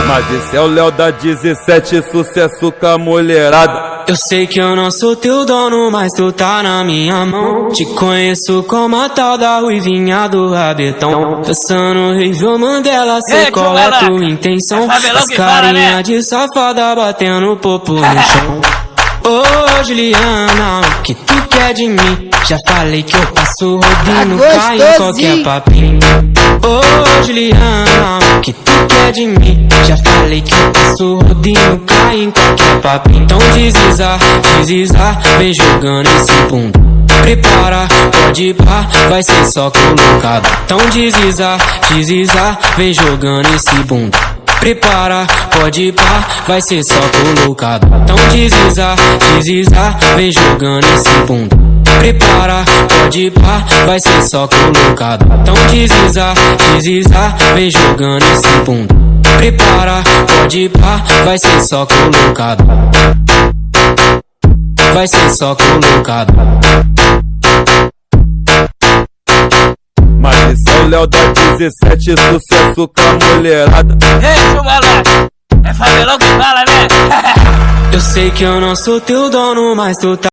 Mas esse é o Léo da 17, sucesso com a mulherada. Eu sei que eu não sou teu dono, mas tu tá na minha mão. Te conheço como a tal da ruivinha do rabetão. Dançando Rival Mandela, sei qual é tua intenção. As carinha de safada batendo popo no chão. Ô Juliana, o que tu quer de mim? Já falei que eu passo rodinho, cai em qualquer papinho. Ô Juliana, o que tu quer de mim? Já falei que eu passo rodinho, cai em qualquer papinho. Então desliza, vem jogando esse bunda. Prepara, pode ir pá, vai ser só colocado. Então desliza, vem jogando esse bunda. Prepara, pode ir pá, vai ser só colocado. Então desliza, vem jogando esse bunda. Prepara, pode ir pá, vai ser só colocado. Então desliza, vem jogando esse bunda. Prepara, pode ir pá, vai ser só colocado. Vai ser só colocado. Mas esse é o Léo da 17, sucesso com a mulherada. Ei, Chugalá, é favelão que fala, né? Eu sei que eu não sou teu dono, mas tu tá